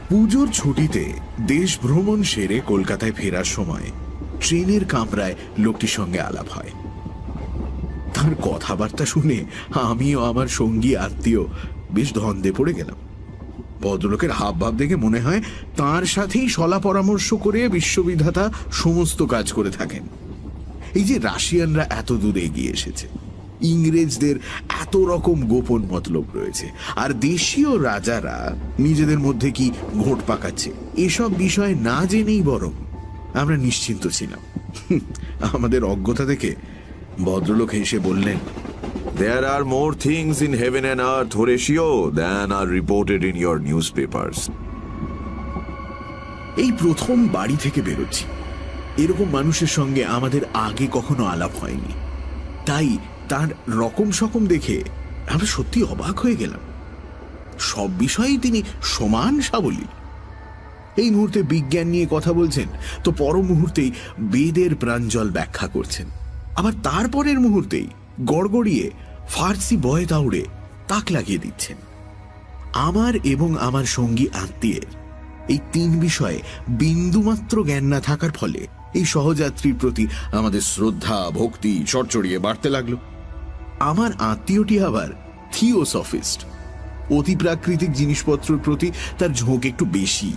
পুজোর ছুটিতে দেশ ভ্রমণ সেরে কলকাতায় ফেরার সময় ট্রেনের কামরায় লোকটির সঙ্গে আলাপ হয়। তার কথাবার্তা শুনে আমিও আমার সঙ্গী আত্মীয় বেশ ধন্দে পড়ে গেলাম। ভদ্রলোকের হাবভাব দেখে মনে হয় তার সাথেই সলা পরামর্শ করে বিশ্ববিধাতা সমস্ত কাজ করে থাকেন। এই যে রাশিয়ানরা এত দূরে এগিয়ে এসেছে, ইংরেজদের এত রকম গোপন মতলব রয়েছে, আর দেশীয় রাজারা নিজেদের মধ্যে কি ঘোট পাকাচ্ছে, এসব বিষয় না জেনেই বরং আমরা নিশ্চিন্ত ছিলাম। আমাদের অজ্ঞতা দেখে ভদ্রলোক হেসে বললেন, There are more things in heaven and earth, Horatio, than are reported in your newspapers. এই প্রথম বাড়ি থেকে বেরোচ্ছি। এরকম মানুষের সঙ্গে আমাদের আগে কখনো আলাপ হয়নি, তাই তার রকম সকম দেখে আমরা সত্যি অবাক হয়ে গেলাম। সব বিষয়েই তিনি সমান সাবলীল। এই মুহূর্তে বিজ্ঞান নিয়ে কথা বলছেন, তো পর মুহূর্তেই বেদের প্রাঞ্জল ব্যাখ্যা করছেন, আবার তারপরের মুহূর্তেই গড়গড়িয়ে ফার্সি বয়ে তাউড়ে তাক লাগিয়ে দিচ্ছেন। আমার এবং আমার সঙ্গী আত্মীয়ের এই তিন বিষয়ে বিন্দুমাত্র জ্ঞান না থাকার ফলে এই সহযাত্রীর প্রতি আমাদের শ্রদ্ধা ভক্তি চড়চড়িয়ে বাড়তে লাগলো। আমার আত্মীয়টি আবার থিওসফিস্ট, অতিপ্রাকৃতিক জিনিসপত্রের প্রতি তার ঝোঁক একটু বেশি।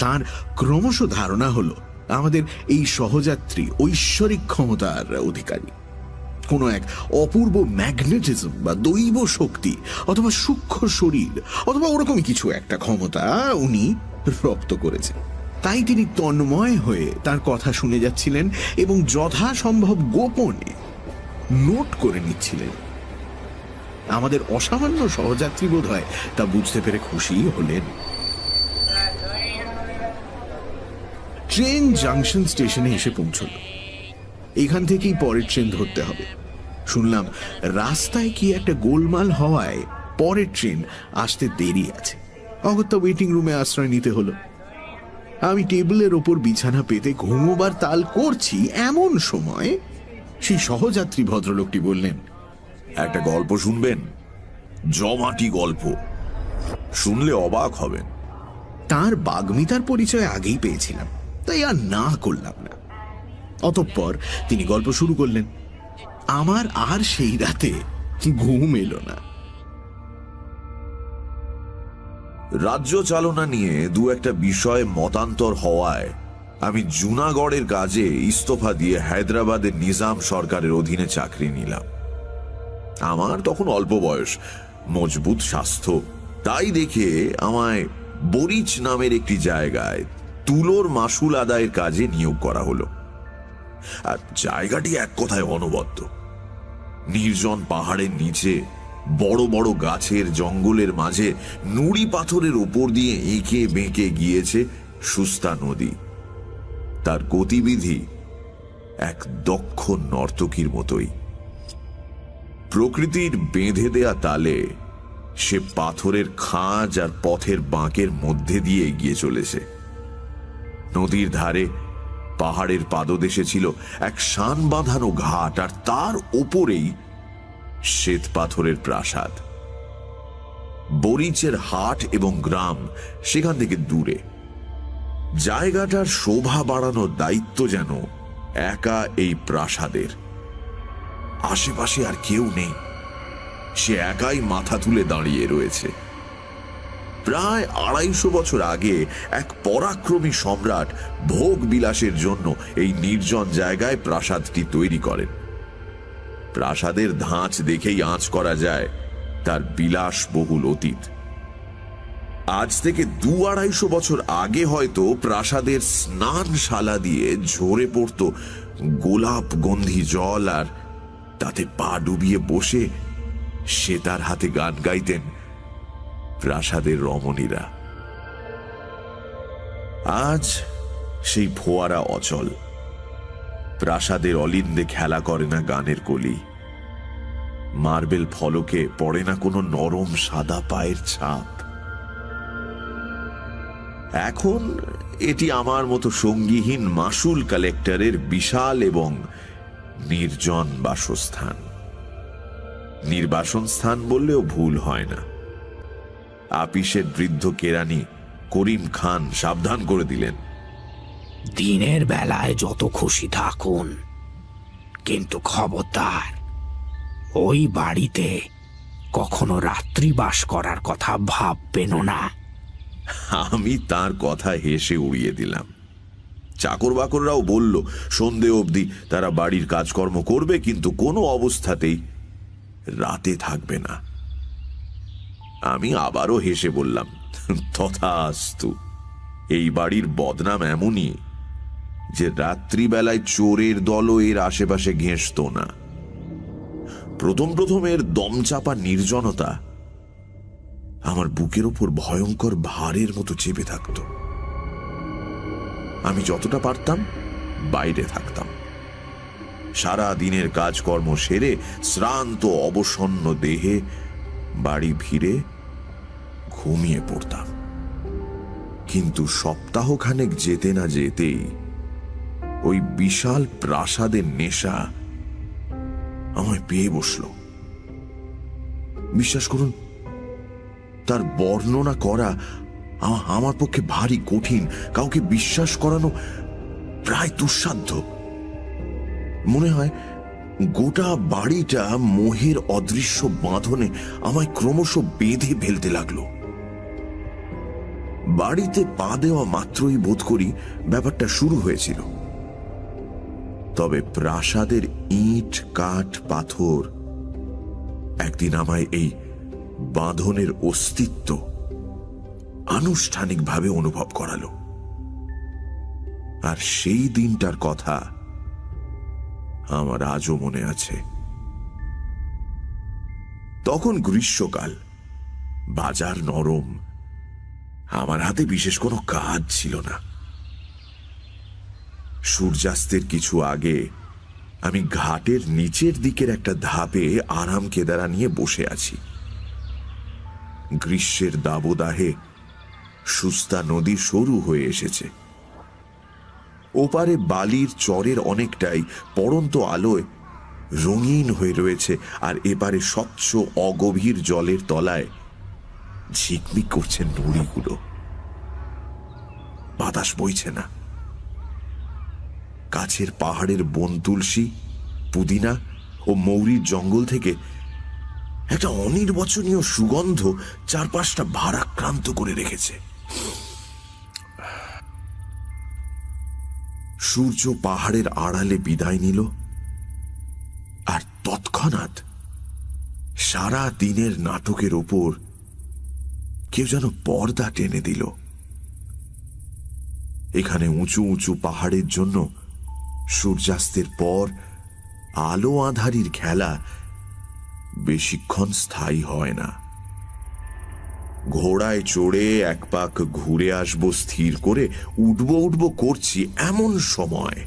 তার ক্রমশ ধারণা হলো আমাদের এই সহযাত্রী ঐশ্বরিক ক্ষমতার অধিকারী, কোনো এক অপূর্ব ম্যাগনেটিজম বা দৈব শক্তি অথবা সূক্ষ্ম শরীর অথবা ওরকমই কিছু একটা ক্ষমতা উনি রপ্ত করেছেন। তাই তিনি তন্ময় হয়ে তার কথা শুনে যাচ্ছিলেন এবং যথাসম্ভব গোপনে নোট করে নিচ্ছিলেন। আমাদের অসামান্য সহযাত্রী বোধ হয় তা বুঝতে পেরে খুশি হলেন। ট্রেন জাংশন স্টেশনে এসে পৌঁছল। এখান থেকেই পরের ট্রেন ধরতে হবে। শুনলাম রাস্তায় কি একটা গোলমাল হওয়ায় পরের ট্রেন আসতে দেরি আছে। অগত্যা ওয়েটিং রুমে আশ্রয় নিতে হলো। আমি টেবিলের ওপর বিছানা পেতে ঘুমোবার তাল করছি, এমন সময় সেই সহযাত্রী ভদ্রলোকটি বললেন, একটা গল্প শুনবেন? জমাটি গল্প, শুনলে অবাক হবেন। তার বাগ্মিতার পরিচয় আগেই পেয়েছিলাম, তাই আর না করলাম না। অতঃপর তিনি গল্প শুরু করলেন। আমার আর সেই রাতে ঘুম এলো না। রাজ্য চালনা নিয়ে দু একটা বিষয়ে মতান্তর হওয়ায় আমি জুনাগড়ের কাজে ইস্তফা দিয়ে হায়দ্রাবাদের নিজাম সরকারের অধীনে চাকরি নিলাম। আমার তখন অল্প বয়স, মজবুত স্বাস্থ্য, তাই দেখে আমায় বরিচ নামের একটি জায়গায় তুলোর মাসুল আদায়ের কাজে নিয়োগ করা হলো। আর জায়গাটি এক কথায় অনবদ্য। নির্জন পাহাড়ের নিচে বড় বড় গাছের জঙ্গলের মাঝে নুড়ি পাথরের উপর দিয়ে এঁকে বেঁকে গিয়েছে সুস্তা নদী। তার গতিবিধি এক দক্ষ নর্তকীর মতোই। প্রকৃতির বেঁধে দেয়া তালে সে পাথরের খাঁজ আর পথের বাঁকের মধ্যে দিয়ে এগিয়ে চলেছে। নদীর ধারে পাহাড়ের পাদদেশে ছিল এক শান বাঁধানো ঘাট, আর তার ওপরেই শ্বেত পাথরের প্রাসাদ। বরিচের হাট এবং গ্রাম সেখান থেকে দূরে। জায়গাটার শোভা বাড়ানোর দায়িত্ব যেন একা এই প্রাসাদের। আশেপাশে আর কেউ নেই, সে একাই মাথা তুলে দাঁড়িয়ে রয়েছে। প্রায় 250 বছর আগে এক পরাক্রমী সম্রাট ভোগ বিলাসের জন্য এই নির্জন জায়গায় প্রাসাদটি তৈরি করেন। প্রাসাদের ধাঁচ দেখেই আঁচ করা যায় তার বিলাসবহুল অতীত। আজ থেকে 200-250 বছর আগে হয়তো প্রাসাদের স্নানশালা দিয়ে ঝরে পড়ত গোলাপ গন্ধি জল, আর তাতে পা ডুবিয়ে বসে সে তার হাতে গান গাইতেন প্রাসাদের রমণীরা। আজ সেই ফোয়ারা অচল। প্রাসাদের অলিন্দে খেলা করে না গানের কলি। মার্বেল ফলকে পড়ে না কোনো নরম সাদা পায়ের ছাপ। এখন এটি আমার মতো সঙ্গীহীন মাসুল কালেক্টরের বিশাল এবং নির্জন বাসস্থান। নির্বাসন স্থান বললেও ভুল হয় না। আপিসের বৃদ্ধ কেরানি করিম খান সাবধান করে দিলেন, দিনের বেলায় যত খুশি থাকুন, কিন্তু খবরদার ওই বাড়িতে কখনো রাত্রি বাস করার কথা ভাববেন না। আমি তার কথা হেসে উড়িয়ে দিলাম। চাকর বাকররাও বলল সন্ধে অবধি তারা বাড়ির কাজকর্ম করবে, কিন্তু কোনো অবস্থাতেই রাতে থাকবে না। আমি আবারও হেসে বললাম, তথাস্তু। এই বাড়ির বদনাম এমনই যে রাত্রিবেলায় চোরের দলও এর আশেপাশে ঘেঁষত না। প্রথম প্রথম এর দমচাপা নির্জনতা আমার বুকের ওপর ভয়ঙ্কর ভারের মতো চেপে থাকত। আমি যতটা পারতাম বাইরে থাকতাম। সারা দিনের কাজকর্ম সেরে শ্রান্ত অবসন্ন দেহে বাড়ি ফিরে ঘুমিয়ে পড়তাম। কিন্তু সপ্তাহখানেক যেতে না যেতেই ওই বিশাল প্রাসাদের নেশা আমায় পেয়ে বসল। বিশ্বাস করুন, তার বর্ণনা করা আমার পক্ষে ভারী কঠিন, কাউকে বিশ্বাস করানো প্রায় দুঃসাধ্য। মনে হয় গোটা বাড়িটা মোহের অদৃশ্য বাঁধনে আমায় ক্রমশ বেঁধে ফেলতে লাগলো। বাড়িতে পা দেওয়া মাত্রই বোধ করি ব্যাপারটা শুরু হয়েছিল। তবে প্রাসাদের ইট কাঠ পাথর একদিন আমায় এই বাঁধনের অস্তিত্ব আনুষ্ঠানিকভাবে অনুভব করালো। আর সেই দিনটার কথা আমার আজও মনে আছে। তখন গ্রীষ্মকাল, বাজার নরম, আমার হাতে বিশেষ কোনো কাজ ছিল না। সূর্যাস্তের কিছু আগে আমি ঘাটের নিচের দিকের একটা ধাপে আরাম কেদারা নিয়ে বসে আছি। গ্রীষ্মের দাবদাহে সুস্তা নদী সরু হয়ে এসেছে। ওপারে বালির চরের অনেকটাই পড়ন্ত আলোয় রঙিন হয়ে রয়েছে, আর এপারে স্বচ্ছ অগভীর জলের তলায় ঝিকমিক করছে নুড়িগুলো। বাতাস বইছে না। কাছের পাহাড়ের বন তুলসী, পুদিনা ও মৌরির জঙ্গল থেকে একটা অনির্বচনীয় সুগন্ধ চারপাশটা ভারাক্রান্ত করে রেখেছে। সূর্য পাহাড়ের আড়ালে বিদায় নিল, আর তৎক্ষণাৎ সারা দিনের নাটকের ওপর কেউ যেন পর্দা টেনে দিল। এখানে উঁচু উঁচু পাহাড়ের জন্য সূর্যাস্তের পর আলো আঁধারির খেলা বেশিক্ষণ স্থায়ী হয় না। ঘোড়ায় চড়ে এক পাক ঘুরে আসবো স্থির করে উঠব করছি, এমন সময়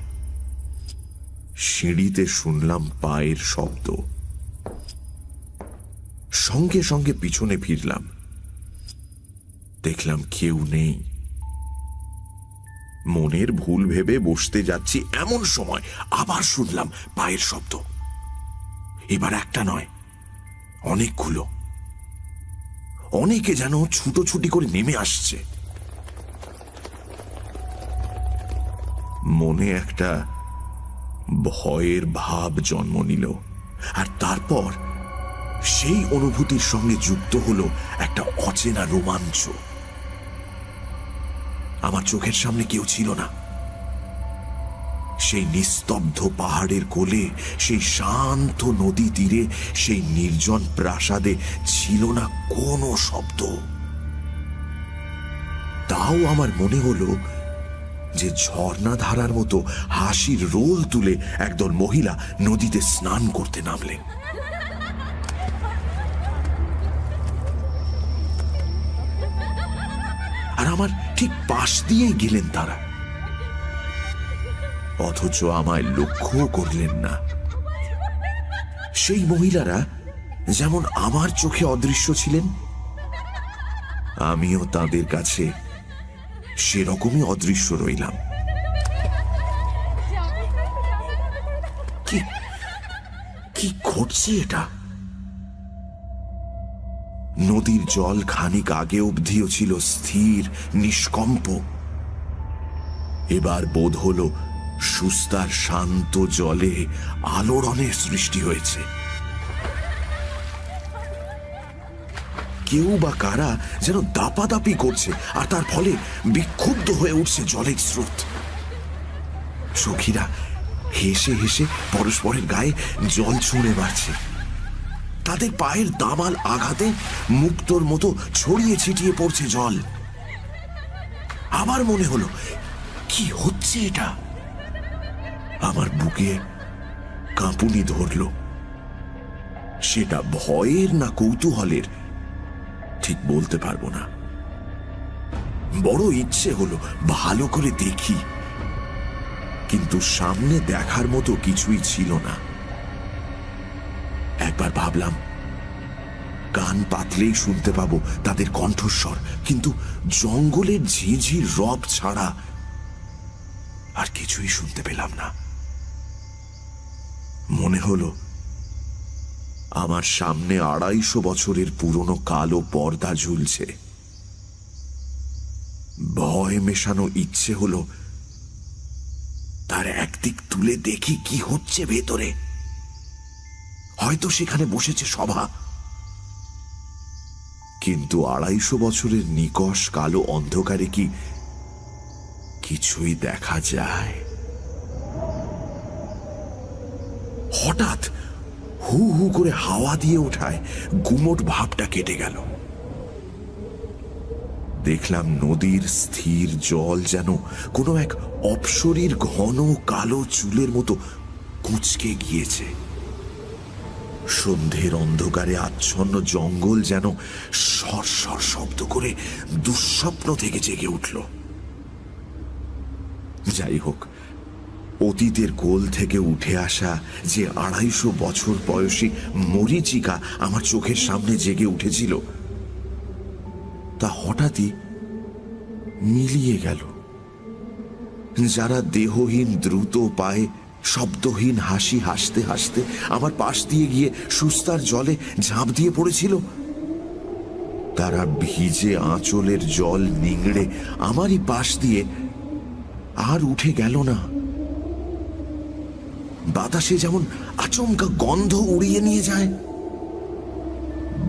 সিঁড়িতে শুনলাম পায়ের শব্দ। সঙ্গে সঙ্গে পিছনে ফিরলাম। দেখলাম কেউ নেই। মনের ভুল ভেবে বসতে যাচ্ছি, এমন সময় আবার শুনলাম পায়ের শব্দ। এবার একটা নয়, অনেকগুলো। অনেকে যেন ছুটোছুটি করে নেমে আসছে। মনে একটা ভয়ের ভাব জন্ম নিল, আর তারপর সেই অনুভূতির সঙ্গে যুক্ত হলো একটা অচেনা রোমাঞ্চ। আমার চোখের সামনে কেউ ছিল না। সেই নিস্তব্ধ পাহাড়ের কোলে, সেই শান্ত নদী তীরে, সেই নির্জন প্রাসাদে ছিল না কোনো শব্দ। তাও আমার মনে হলো যে ঝর্ণা ধারার মতো হাসির রোল তুলে একদল মহিলা নদীতে স্নান করতে নামলেন। আর আমার ঠিক পাশ দিয়েই গেলেন তারা, অথচ আমায় লক্ষ্য করলেন না। সেই মহিলারা যেমন আমার চোখে অদৃশ্য ছিলেন, আমিও তাদের কাছে সেরকমই অদৃশ্য রইলাম। কি ঘটছে এটা? নদীর জল খানিক আগে অবধিও ছিল স্থির, নিষ্কম্প। এবার বোধ হল সুস্তার শান্ত জলে আলোড়নের সৃষ্টি হয়েছে। কেউ বা কারা যেন দাপাদাপি করছে, আর তার ফলে বিক্ষুব্ধ হয়ে উঠছে জলের স্রোত। সখীরা হেসে হেসে পরস্পরের গায়ে জল ছুঁড়ে মারছে। তাদের পায়ের দামাল আঘাতে মুক্তোর মতো ছড়িয়ে ছিটিয়ে পড়ছে জল। আমার মনে হলো, কি হচ্ছে এটা? আমার বুকে কাঁপুনি ধরল। সেটা ভয়ের না কৌতূহলের ঠিক বলতে পারবো না। বড় ইচ্ছে হলো ভালো করে দেখি, কিন্তু সামনে দেখার মতো কিছুই ছিল না। একবার ভাবলাম কান পাতলেই শুনতে পাবো তাদের কণ্ঠস্বর, কিন্তু জঙ্গলের ঝিঝির রব ছাড়া আর কিছুই শুনতে পেলাম না। মনে হলো আমার সামনে ২৫০ বছরের পুরনো কালো পর্দা ঝুলছে। ভয় মেশানো ইচ্ছে হলো তার একদিক তুলে দেখি কি হচ্ছে ভেতরে। হয়তো সেখানে বসেছে সভা, কিন্তু ২৫০ বছরের নিকষ কালো অন্ধকারে কি কিছুই দেখা যায়? হঠাৎ হু হু করে হাওয়া দিয়ে ওঠায় গুমোট ভাবটা কেটে গেল। দেখলাম নদীর স্থির জল যেন কোনো এক অপ্সরীর ঘন কালো চুলের মতো কুঁচকে গিয়েছে। সন্ধ্যের অন্ধকারে আচ্ছন্ন জঙ্গল যেন সরসর শব্দ করে দুঃস্বপ্ন থেকে জেগে উঠল। যাই হোক, অতীতের কোল থেকে উঠে আসা যে ২৫০ বছর বয়সী মরীচিকা আমার চোখের সামনে জেগে উঠেছিল, তা হঠাৎই মিলিয়ে গেল। যারা দেহহীন দ্রুত পায়ে শব্দহীন হাসি হাসতে হাসতে আমার পাশ দিয়ে গিয়ে সুস্তার জলে ঝাঁপ দিয়ে পড়েছিল, তারা ভিজে আঁচলের জল নিংড়ে আমারই পাশ দিয়ে আর উঠে গেল না। বাতাসে যেমন আচমকা গন্ধ উড়িয়ে নিয়ে যায়,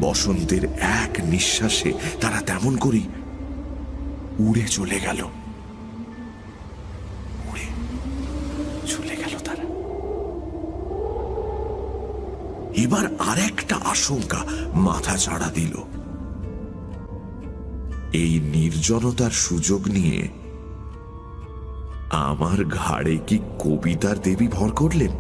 বসন্তের এক নিঃশ্বাসে তারা তেমন করেই উড়ে চলে গেল। উড়ে চলে গেল তারা। এবার আরেকটা আশঙ্কা মাথা চাড়া দিল। এই নির্জনতার সুযোগ নিয়ে আমার ঘাড়ে কি কবিতার দেবী ভর করলেন?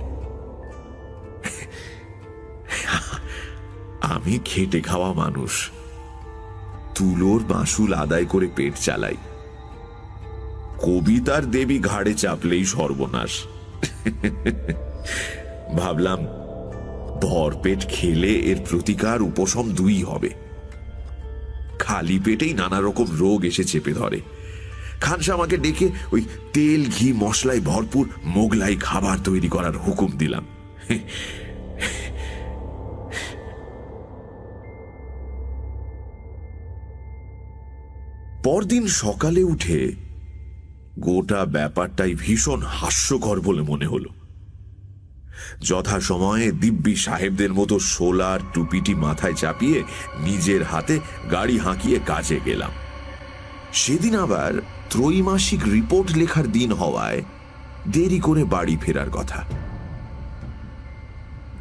আমি খেটে খাওয়া মানুষ, তুলোর মাসুল আদায় করে পেট চালাই। কবিতার দেবী ঘাড়ে চাপলেই সর্বনাশ। ভাবলাম ভরপেট খেলে এর প্রতিকার উপশম দুই হবে। খালি পেটেই নানা রকম রোগ এসে চেপে ধরে। খানসা আমাকে ডেকে ওই তেল ঘি মশলায় ভরপুর মোগলাই খাবার তৈরি করার হুকুম দিলাম। পরদিন সকালে উঠে গোটা ব্যাপারটাই ভীষণ হাস্যকর বলে মনে হলো। যথাসময়ে দিব্যি সাহেবদের মতো সোলার টুপিটি মাথায় চাপিয়ে নিজের হাতে গাড়ি হাঁকিয়ে কাজে গেলাম। সেদিন আবার ত্রৈমাসিক রিপোর্ট লেখার দিন হওয়ায় দেরি করে বাড়ি ফেরার কথা।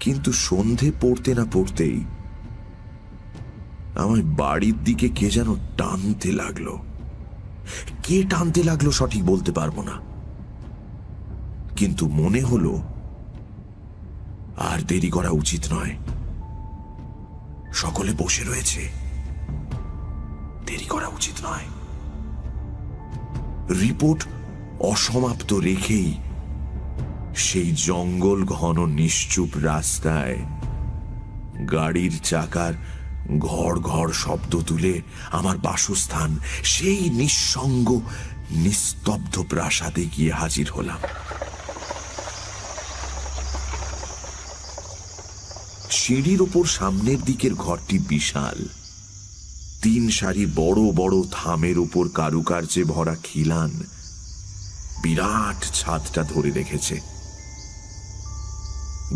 কিন্তু সন্ধে পড়তে না পড়তেই আমার বাড়ির দিকে কে যেন টানতে লাগলো। কে টানতে লাগলো সঠিক বলতে পারবো না, কিন্তু মনে হলো আর দেরি করা উচিত নয়। সকলে বসে রয়েছে, দেরি করা উচিত নয়। রিপোর্ট অসমাপ্ত রেখেই সেই জঙ্গল ঘন নিশ্চুপ রাস্তায় গাড়ির চাকার ঘড় ঘড় শব্দ তুলে আমার বাসস্থান সেই নিঃসঙ্গ নিস্তব্ধ প্রাসাদে গিয়ে হাজির হলাম। সিঁড়ির ওপর সামনের দিকের ঘরটি বিশাল, 3 সারি বড় বড় থামের উপর কারুকার্যে ভরা খিলান বিরাট ছাদটা ধরে রেখেছে।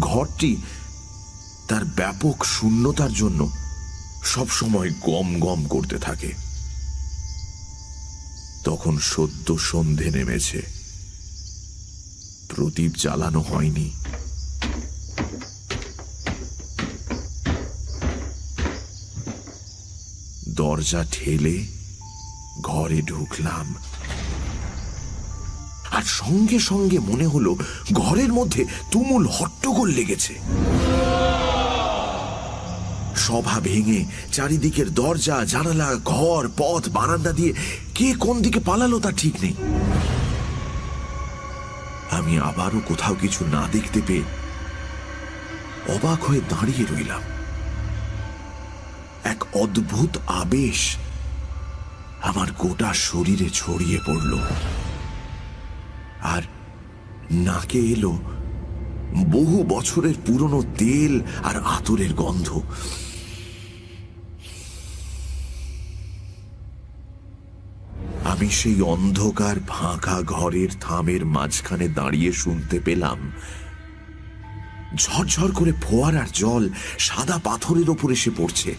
ঘরটি তার ব্যাপক শূন্যতার জন্য সবসময় গম গম করতে থাকে। তখন সদ্য সন্ধে নেমেছে, প্রদীপ জ্বালানো হয়নি। দরজা ঠেলে ঘরে ঢুকলাম, আর সঙ্গে সঙ্গে মনে হলো ঘরের মধ্যে তুমুল হট্টগোল লেগেছে। সভা ভেঙে চারিদিকের দরজা জানালা, ঘর, পথ, বারান্দা দিয়ে কে কোন দিকে পালালো তা ঠিক নেই। আমি আবারও কোথাও কিছু না দেখতে পেয়ে অবাক হয়ে দাঁড়িয়ে রইলাম। এক অদ্ভুত আবেশ আমার গোটা শরীরে ছড়িয়ে পড়ল, আর নাকে এলো বহু বছরের পুরনো তেল আর আতরের গন্ধ। আমি সেই অন্ধকার ফাঁকা ঘরের থামের মাঝখানে দাঁড়িয়ে শুনতে পেলাম ঝরঝর করে ফোয়ারার জল সাদা পাথরের ওপর এসে পড়ছে।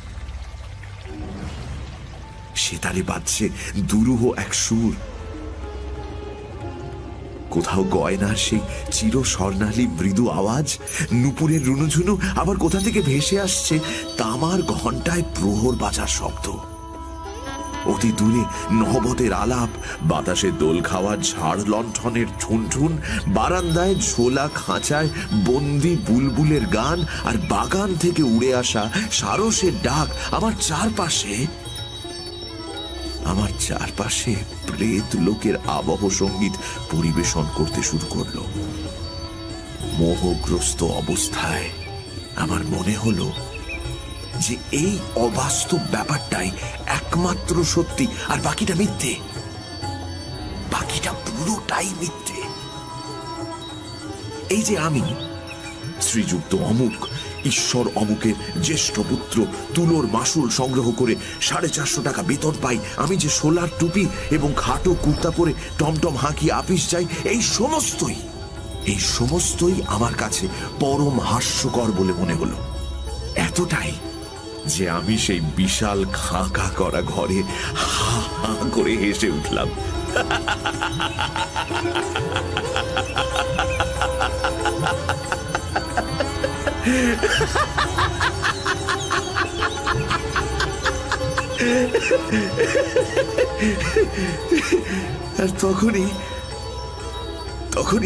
সেতারে বাজছে দুরূহ এক সুর। কোথাও গয়নার সেই চির স্বর্ণালী মৃদু আওয়াজ, নুপুরের রুনুঝুনু, আবার কোথা থেকে ভেসে আসছে তামার ঘণ্টায় প্রহর বাজার শব্দ। অতি দূরে নহবতের আলাপ, বাতাসে দোল খাওয়া ঝাড় লণ্ঠনের ঠুনঠুন, বারান্দায় ঝোলা খাঁচায় বন্দি বুলবুলের গান, আর বাগান থেকে উড়ে আসা সারসের ডাক। আমার চারপাশে প্রেত লোকের আবহ সঙ্গীত পরিবেশন করতে শুরু করল। মোহগ্রস্ত অবস্থায় আমার মনে হলো যে এই অবাস্তব ব্যাপারটাই একমাত্র সত্যি, আর বাকিটা মিথ্যে। বাকিটা পুরোটাই মিথ্যে। এই যে আমি শ্রীযুক্ত অমুক, ঈশ্বর অমুকের জ্যেষ্ঠ পুত্র, তুলোর মাসুল সংগ্রহ করে 450 টাকা বেতন পাই, আমি যে সোলার টুপি এবং খাটো কুর্তা পরে টমটম হাঁকি আপিস যাই, এই সমস্তই আমার কাছে পরম হাস্যকর বলে মনে হলো। এতটাই যে আমি সেই বিশাল খাঁকা করা ঘরে হা হা করে হেসে উঠলাম। আর তখনই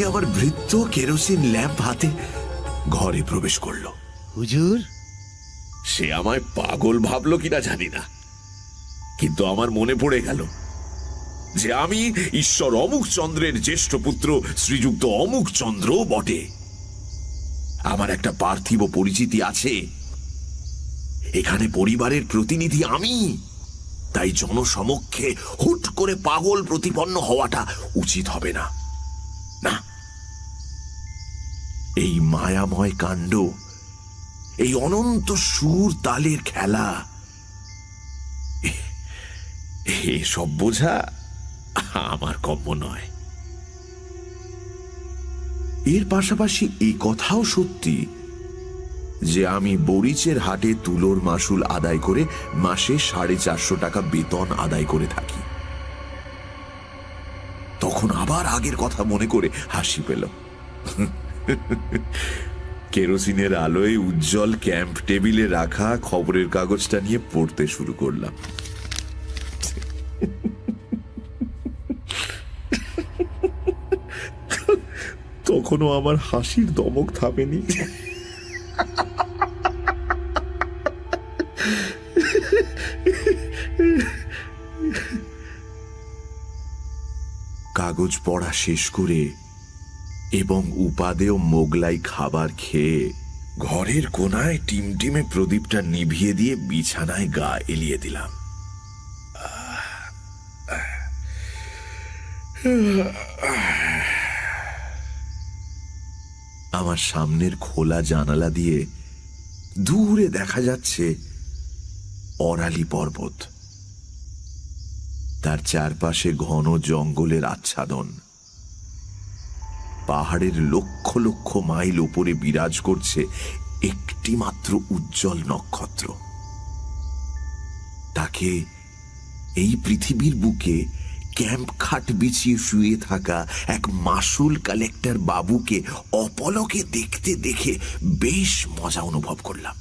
আমার ভৃত্য কেরোসিন ল্যাম্প হাতে ঘরে প্রবেশ করলো। হুজুর, সে আমায় পাগল ভাবলো কিনা জানি না, কিন্তু আমার মনে পড়ে গেল যে আমি ঈশ্বর অমুক চন্দ্রের জ্যেষ্ঠ পুত্র শ্রীযুক্ত অমুক চন্দ্র বটে। আমার একটা পার্থিব পরিচিতি আছে, এখানে পরিবারের প্রতিনিধি আমি, তাই জনসমক্ষে হুট করে পাগল প্রতিপন্ন হওয়াটা উচিত হবে না। না, এই মায়াময় কাণ্ড, এই অনন্ত সুর তালের খেলা, এসব বোঝা আমার কম্য নয়। এর পাশাপাশি এই কথাও সত্যি যে আমি বরিচের হাটে তুলোর মাসুল আদায় করে মাসে 450 টাকা বেতন আদায় করে থাকি। তখন আবার আগের কথা মনে করে হাসি পেল। কেরোসিনের আলোয় উজ্জ্বল ক্যাম্প টেবিলে রাখা খবরের কাগজটা নিয়ে পড়তে শুরু করলাম। তখনও আমার হাসির দমক থামেনি। কাগজ পড়া শেষ করে এবং উপাদেয় মোগলাই খাবার খেয়ে ঘরের কোনায় টিমটিমে প্রদীপটা নিভিয়ে দিয়ে বিছানায় গা এলিয়ে দিলাম। আমার সামনের খোলা জানালা দিয়ে দূরে দেখা যাচ্ছে অরালি পর্বত। তার চারপাশে ঘন জঙ্গলের আচ্ছাদন। পাহাড়ের লক্ষ লক্ষ মাইল উপরে বিরাজ করছে একটি মাত্র উজ্জ্বল নক্ষত্র। তাকে এই পৃথিবীর বুকে ক্যাম্প খাট বিছিয়ে শুয়ে থাকা এক মাসুল কালেক্টর বাবুকে অপলকে দেখতে দেখে বেশ মজা অনুভব করলাম।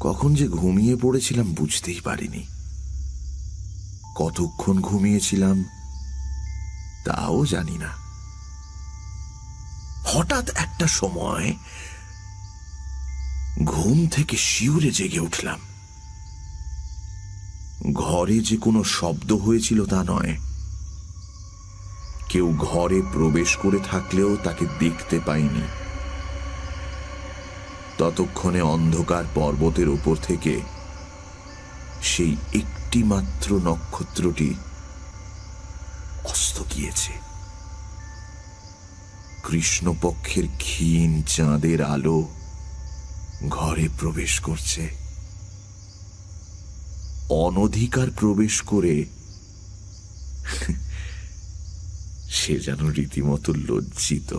কখন যে ঘুমিয়ে পড়েছিলাম বুঝতেই পারিনি। কতক্ষণ ঘুমিয়েছিলাম তাও জানি না। হঠাৎ একটা সময় ঘুম থেকে শিউরে জেগে উঠলাম। ঘরে যে কোনো শব্দ হয়েছিল তা নয়, কেউ ঘরে প্রবেশ করে থাকলেও তাকে দেখতে পাইনি। ততক্ষণে অন্ধকার পর্বতের উপর থেকে সেই একটি মাত্র নক্ষত্রটি অস্ত গিয়েছে। কৃষ্ণপক্ষের ক্ষীণ চাঁদের আলো ঘরে প্রবেশ করছে। অনধিকার প্রবেশ করে সে যেন রীতিমতো লজ্জিত।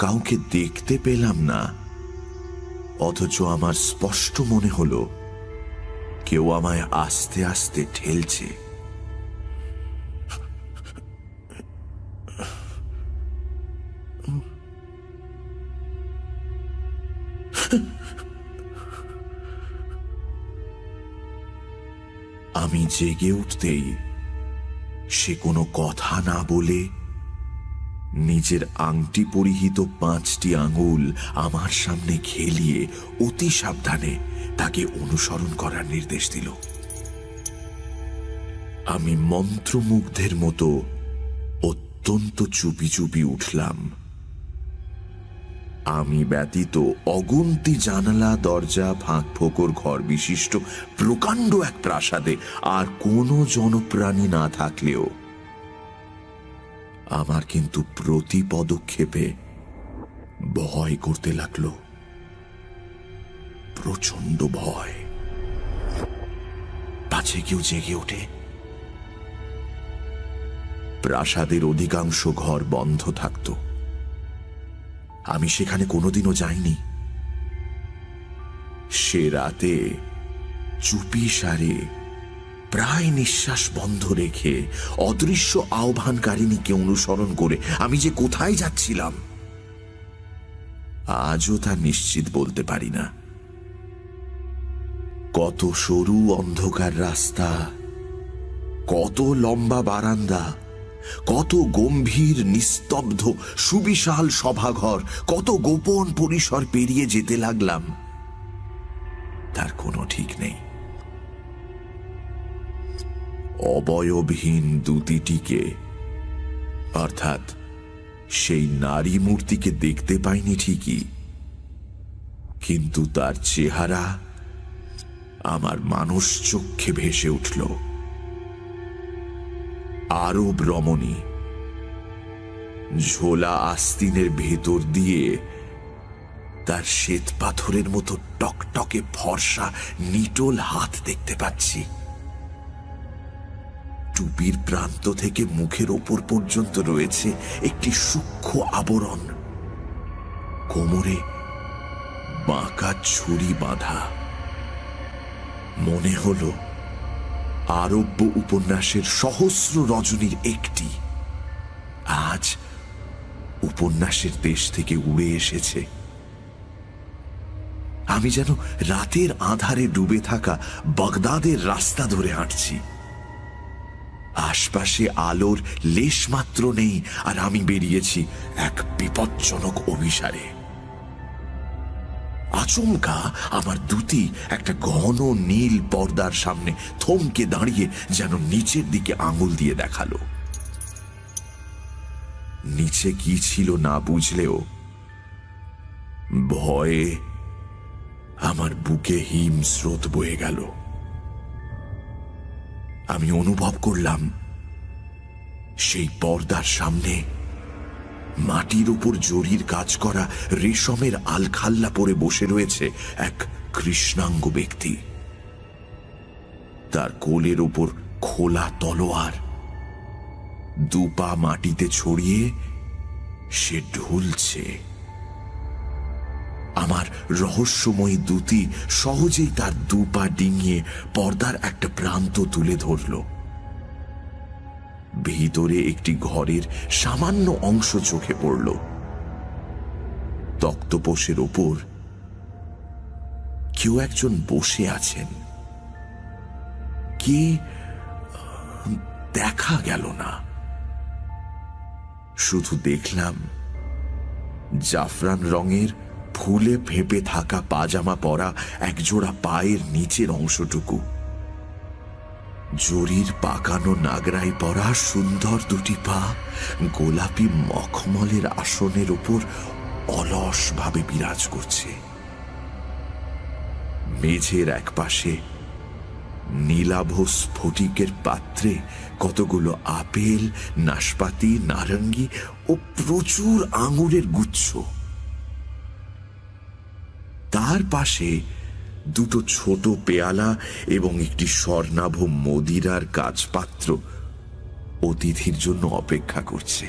কাউকে দেখতে পেলাম না, অথচ আমার স্পষ্ট মনে হলো কেউ আমায় আস্তে আস্তে ঠেলছে। আমি জেগে উঠতেই সে কোনো কথা না বলে নিজের আংটি পরিহিত 5টি আঙুল আমার সামনে খেলিয়ে অতি সাবধানে তাকে অনুসরণ করার নির্দেশ দিল। আমি মন্ত্রমুগ্ধের মতো অত্যন্ত চুপি চুপি উঠলাম। আমি ব্যতীত অগুন্তি জানালা দরজা ফাঁক ফোকর ঘর বিশিষ্ট প্রকাণ্ড এক প্রাসাদে আর কোনো জনপ্রাণী না থাকলেও আমার কিন্তু প্রতি পদক্ষেপে ভয় করতে লাগলো, প্রচন্ড ভয়। পাছে কেউ জেগে ওঠে। প্রাসাদের অধিকাংশ ঘর বন্ধ থাকত। আমি সেখানে কোনোদিনও যাইনি। সে রাতে চুপি সারে প্রায় নিঃশ্বাস বন্ধ রেখে অদৃশ্য আহ্বানকারিণীকে অনুসরণ করে আমি যে কোথায় যাচ্ছিলাম আজও তা নিশ্চিত বলতে পারি না। কত সরু অন্ধকার রাস্তা, কত লম্বা বারান্দা, কত গম্ভীর নিস্তব্ধ সুবিশাল সভাঘর, কত গোপন পরিসর পেরিয়ে যেতে লাগলাম তার কোনো ঠিক নেই। অবয়বহীন দূতিটিকে, অর্থাৎ সেই নারী মূর্তিকে দেখতে পাইনি ঠিকই, কিন্তু তার চেহারা আমার মানুষ চক্ষে ভেসে উঠল। আরব রমণী, ঝোলা আস্তিনের ভেতর দিয়ে তার শ্বেত পাথরের মতো টকটকে ফর্সা নিটোল হাত দেখতে পাচ্ছি। টুপির প্রান্ত থেকে মুখের ওপর পর্যন্ত রয়েছে একটি সূক্ষ্ম আবরণ। কোমরে বাঁকা ছুরি বাঁধা। মনে হল আরব্য উপন্যাসের সহস্র রজনীর একটি আজ উপন্যাসের দেশ থেকে উড়ে এসেছে। আমি যেন রাতের আঁধারে ডুবে থাকা বাগদাদের রাস্তা ধরে হাঁটছি। আশপাশে আলোর লেশমাত্র নেই, আর আমি বেরিয়েছি এক বিপজ্জনক অভিসারে। আচমকা আমার দূতি একটা ঘন নীল পর্দার সামনে থমকে দাঁড়িয়ে যেন নিচের দিকে আঙুল দিয়ে দেখালো। নিচে কি ছিল না বুঝলেও ভয়ে আমার বুকে হিম স্রোত বয়ে গেল। আমি অনুভব করলাম সেই পর্দার সামনে মাটির উপর জরির কাজ করা রেশমের আলখাল্লা পরে বসে রয়েছে এক কৃষ্ণাঙ্গ ব্যক্তি। তার কোলের উপর খোলা তলোয়ার, দুপা মাটিতে ছড়িয়ে সে ঢুলছে। আমার রহস্যময়ী দূতি সহজেই তার দুপা ডিঙিয়ে পর্দার একটা প্রান্ত তুলে ধরল। ভিতরে একটি ঘরের সামান্য অংশ চোখে পড়ল। তক্তপোষের ওপর কেউ একজন বসে আছেন। কে দেখা গেল না, শুধু দেখলাম জাফরান রঙের ফুলে ফেঁপে থাকা পাজামা পরা একজোড়া পায়ের নিচের অংশটুকু, জরির পাকানো নাগরাই পরা সুন্দর দুটি পা গোলাপি মখমলের আসনের উপর অলসভাবে বিরাজ করছে। মেঝের এক পাশে নীলাভ স্ফটিকের পাত্রে কতগুলো আপেল, নাশপাতি, নারঙ্গি ও প্রচুর আঙুরের গুচ্ছ। তার পাশে দুটো ছোট পেয়ালা এবং একটি স্বর্ণাভ মদিরার কাচপাত্র অতিথির জন্য অপেক্ষা করছে।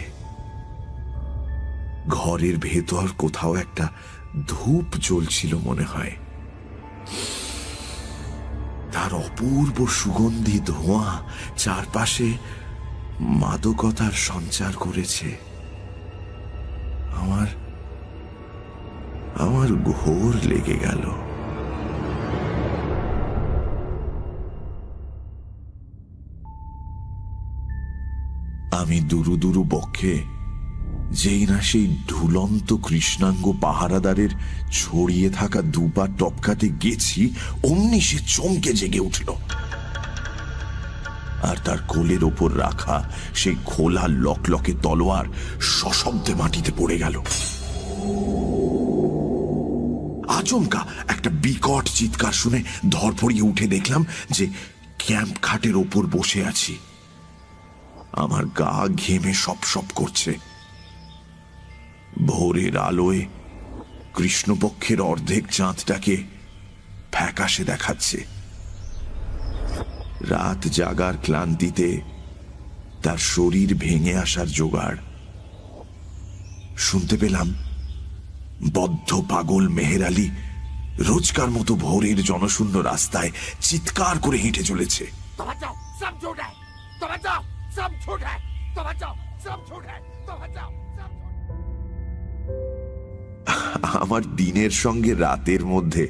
ঘরের ভেতর কোথাও একটা ধূপ জ্বলছিল মনে হয়। তার অপূর্ব সুগন্ধি ধোঁয়া চারপাশে মাদকতার সঞ্চার করেছে। আমার ঘোর লেগে গেল। আমি দুরু দুরু বক্ষে যেই না সেই ঢুলন্ত কৃষ্ণাঙ্গ পাহারাদারের ছড়িয়ে থাকা দুপা টপকাতে গেছি, অমনি সে চমকে জেগে উঠল, আর তার কোলের ওপর রাখা সেই খোলা লকলকে তলোয়ার সশব্দে মাটিতে পড়ে গেল। আচমকা একটা বিকট চিৎকার শুনে ধরপড়িয়ে উঠে দেখলাম যে ক্যাম্প খাটের ওপর বসে আছি। আমার গা ঘেমে সপ করছে। ভোরের আলোয় কৃষ্ণপক্ষের অর্ধেক চাঁদটাকে ফ্যাকাশে দেখাচ্ছে। রাত জাগার ক্লান্তিতে তার শরীর ভেঙে আসার জোগাড়। শুনতে পেলাম বদ্ধ পাগল মেহের আলী রোজকার মতো ভোরের জনশূন্য রাস্তায় চিৎকার করে হেঁটে চলেছে। আমার দিনের সঙ্গে রাতের মধ্যে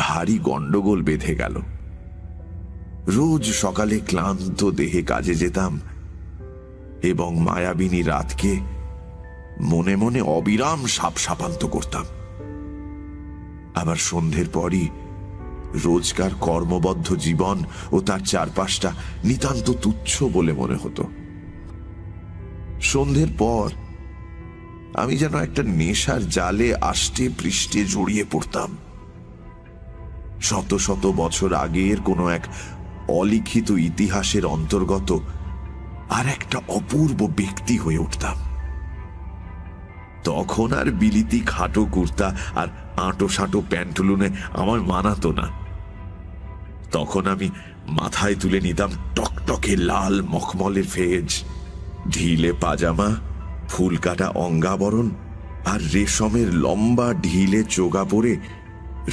ভারী গন্ডগোল বেঁধে গেল। রোজ সকালে ক্লান্ত দেহে কাজে যেতাম এবং মায়াবিনী রাতকে মনে মনে অবিরাম সাপান্ত করতাম। আবার সন্ধ্যের পরই রোজকার কর্মবদ্ধ জীবন ও তার চারপাশটা নিতান্ত তুচ্ছ বলে মনে হতো। সন্ধ্যের পর আমি যেন একটা নেশার জালে আষ্টে পৃষ্ঠে জড়িয়ে পড়তাম। শত শত বছর আগের কোনো এক অলিখিত ইতিহাসের অন্তর্গত আর একটা অপূর্ব ব্যক্তি হয়ে উঠতাম। তখন আর বিলিতি খাটো কুর্তা আর আঁটো সাঁটো প্যান্টুলুনে আমার মানাতো না। তখন আমি মাথায় তুলে নিতাম টকটকে লাল মখমলের ফেজ, ঢিলে পাজামা, ফুল কাটা অঙ্গাবরণ আর রেশমের লম্বা ঢিলে চোগা পরে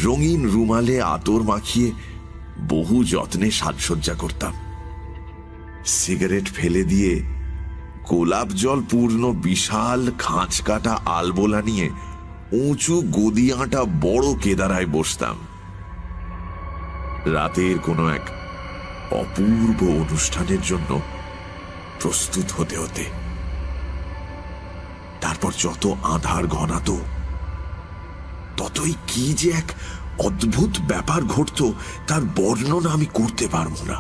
রঙিন রুমালে আতর মাখিয়ে বহু যত্নে সাজসজ্জা করতাম। সিগারেট ফেলে দিয়ে গোলাপ জল পূর্ণ বিশাল খাঁচ কাটা আলবোলা নিয়ে উঁচু গদি আঁটা বড় কেদারায় বসতাম। রাতের কোনো এক অপূর্ব অনুষ্ঠানের জন্য প্রস্তুত হতে হতে তারপর যত আঁধার ঘনাতো ততই কি যে এক অদ্ভুত ব্যাপার ঘটত তার বর্ণনা আমি করতে পারব না।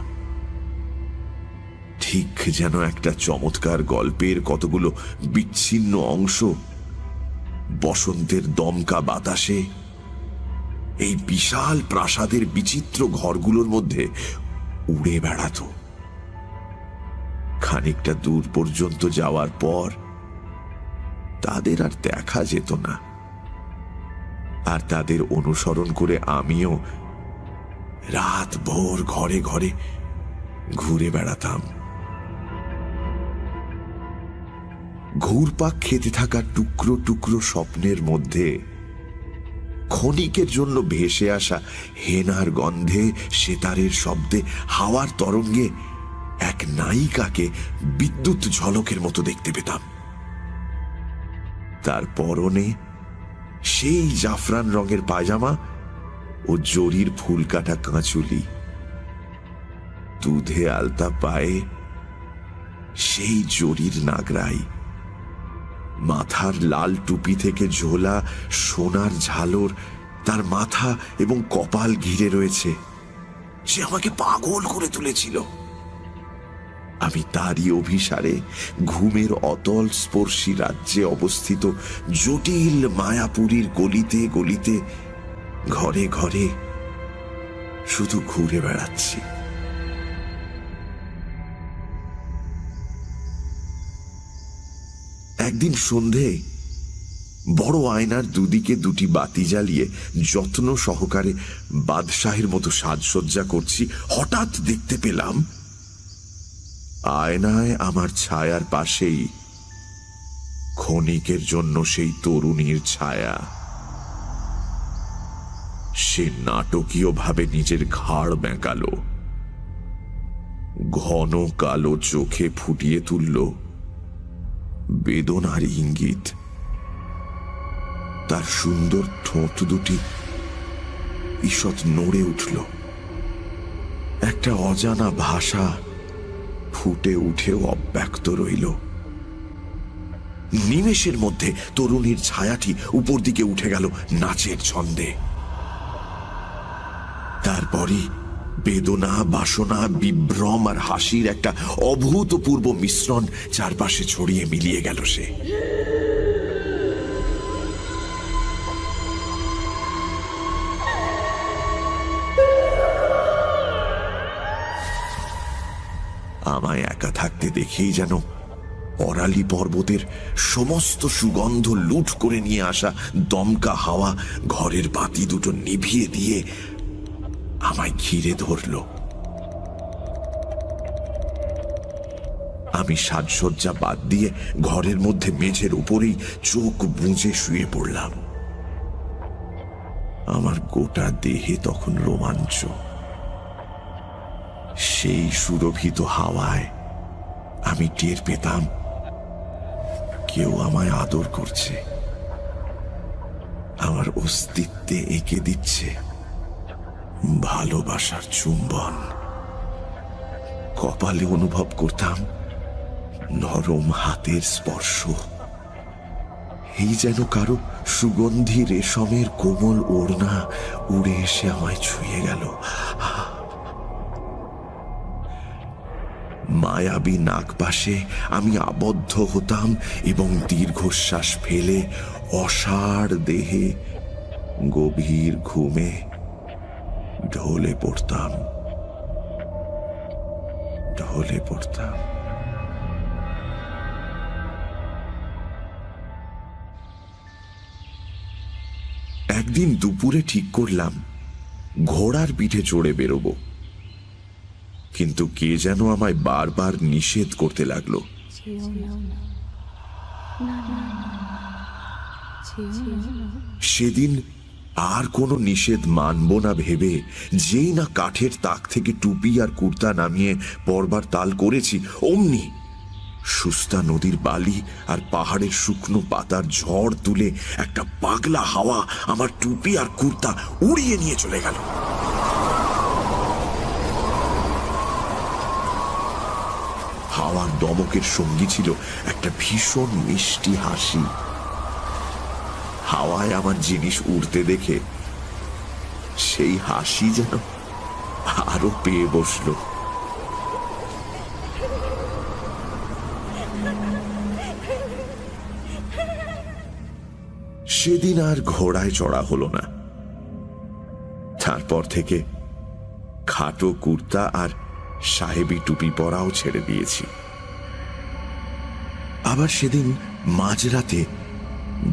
ঠিক যেন একটা চমৎকার গল্পের কতগুলো বিচ্ছিন্ন অংশ বসন্তের দমকা বাতাসে এই বিশাল প্রাসাদের বিচিত্র ঘরগুলোর মধ্যে উড়ে বেড়াত। খানিকটা দূর পর্যন্ত যাওয়ার পর তাদের আর দেখা যেত না। আর তাদের অনুসরণ করে আমিও রাত ভোর ঘরে ঘরে ঘুরে বেড়াতাম। ঘুরপাক খেতে থাকা টুকরো টুকরো স্বপ্নের মধ্যে ক্ষণিকের জন্য ভেসে আসা হেনার গন্ধে, সেতারের শব্দে, হাওয়ার তরঙ্গে এক নায়িকাকে বিদ্যুৎ ঝলকের মতো দেখতে পেতাম। তার পরনে সেই জাফরান রঙের পায়জামা ও জরির ফুল কাটা কাঁচুলি, দুধে আলতা পায়ে সেই জরির নাগরাই, মাথার লাল টুপি থেকে ঝোলা সোনার ঝালর তার মাথা এবং কপাল ঘিরে রয়েছে। সে আমাকে পাগল করে তুলেছিল। আমি তারই অভিসারে ঘুমের অতল স্পর্শী রাজ্যে অবস্থিত জটিল মায়াপুরীর গলিতে গলিতে, ঘরে ঘরে শুধু ঘুরে বেড়াচ্ছি। একদিন সন্ধে বড় আয়নার দুদিকে দুটি বাতি জ্বালিয়ে যত্ন সহকারে বাদশাহের মতো সাজসজ্জা করছি। হঠাৎ দেখতে পেলাম আয়নায় আমার ছায়ার পাশেই ক্ষণিকের জন্য সেই তরুণীর ছায়া। সে নাটকীয়ভাবে নিজের ঘাড় বেঁকালো, ঘন কালো চোখে ফুটিয়ে তুলল বেদনার ইঙ্গিত। তার সুন্দর ঠোঁট দুটি ঈষৎ নড়ে উঠল। একটা অজানা ভাষা ফুটে উঠেও অব্যক্ত রইল। নিমেষের মধ্যে তরুণীর ছায়াটি উপর দিকে উঠে গেল নাচের ছন্দে। তারপরই বেদনা, বাসনা, বিভ্রম আর হাসির একটা অভূতপূর্ব মিশ্রণ চারপাশে ছড়িয়ে মিলিয়ে গেল। সে আমায় একা থাকতে দেখেই যেন অরালি পর্বতের সমস্ত সুগন্ধ লুট করে নিয়ে আসা দমকা হাওয়া ঘরের বাতি দুটো নিভিয়ে দিয়ে আমায় ঘিরে ধরল। আমি সাজসজ্জা বাদ দিয়ে ঘরের মধ্যে মেঝের উপরেই চোখ বুজে শুয়ে পড়লাম। আমার গোটা দেহে তখন রোমাঞ্চ। সেই সুরভিত হাওয়ায় আমি টের পেতাম কেউ আমায় আদর করছে, আমার অস্তিত্বে এঁকে দিচ্ছে ভালোবাসার চুম্বন। কপালে অনুভব করতাম নরম হাতের স্পর্শ। এই যেন কারো সুগন্ধি রেশমের কোমল ওড়না উড়ে এসে আমায় ছুঁয়ে গেল। মায়াবী নাগপাশে আমি আবদ্ধ হতাম এবং দীর্ঘশ্বাস ফেলে অসাড় দেহে গভীর ঘুমে ঢলে পড়তাম। একদিন দুপুরে ঠিক করলাম ঘোড়ার পিঠে চড়ে বেরোবো, কিন্তু কে যেন আমায় বারবার নিষেধ করতে লাগলো। সেদিন আর কোনো নিষেধ মানব না ভেবে যেই না কাঠের তাক থেকে টুপি আর কুর্তা নামিয়ে পরবার তাল করেছি, অমনি সুস্তা নদীর বালি আর পাহাড়ের শুকনো পাতার ঝড় তুলে একটা পাগলা হাওয়া আমার টুপি আর কুর্তা উড়িয়ে নিয়ে চলে গেল। হাওয়ার দমকের সঙ্গী ছিল একটা ভীষণ মিষ্টি হাসি। হাওয়ায় আমার জিনিস উড়তে দেখে সেই হাসি যেন আরো পেয়ে বসল। সেদিন আর ঘোড়ায় চড়া হলো না। তারপর থেকে খাটো কুর্তা আর সাহেবি টুপি পরাও ছেড়ে দিয়েছি। আবার সেদিন মাঝরাতে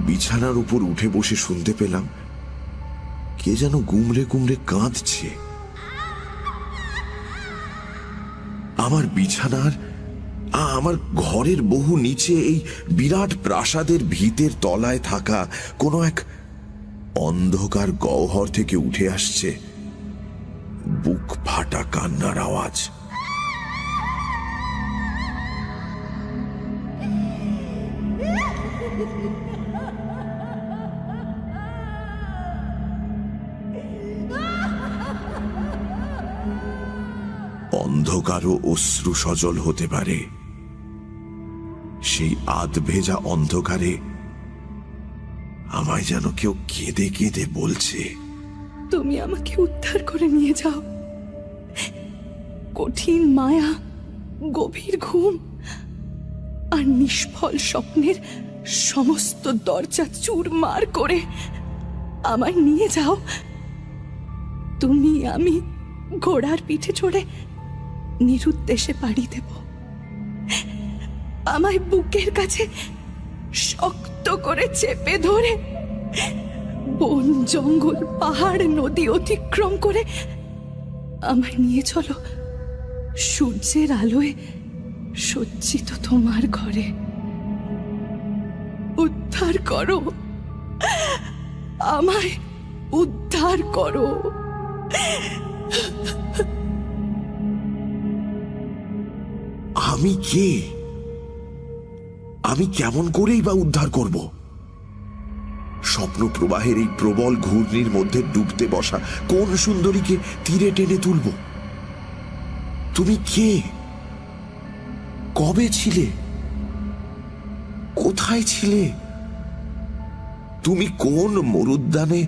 বিছানার উপর উঠে বসে শুনতে পেলাম কে যেন গুমড়ে গুমড়ে কাঁদছে। আমার বিছানার আমার ঘরের বহু নিচে এই বিরাট প্রাসাদের ভিতের তলায় থাকা কোনো এক অন্ধকার গহ্বর থেকে উঠে আসছে বুক ফাটা কান্নার আওয়াজ। অন্ধকারও অশ্রু সজল হতে পারে। সেই আধভেজা অন্ধকারে আমায় যেন কেউ কেঁদে কেঁদে বলছে, তুমি আমাকে উদ্ধার করে নিয়ে যাও। কঠিন মায়া, গভীর ঘুম আর নিষ্ফল স্বপ্নের সমস্ত দরজা চুরমার করে আমায় নিয়ে যাও। তুমি আমি ঘোড়ার পিঠে চড়ে নিরুদ্দেশে পাড়ি দেব। আমায় বুকের কাছে শক্ত করে চেপে ধরে বন জঙ্গল পাহাড় নদী অতিক্রম করে আমায় নিয়ে চলো সূর্যের আলোয় সজ্জিত তোমার ঘরে। উদ্ধার করো, আমায় উদ্ধার করো। আমি কে? আমি কেমন করেই বা উদ্ধার করব? স্বপ্ন প্রবাহের এই প্রবল ঘূর্ণির মধ্যে ডুবতে বসা কোন সুন্দরীকে তীরে টেনে তুলব? তুমি কে? কবে ছিলে? কোথায় ছিলে? তুমি কোন মরুদ্যানে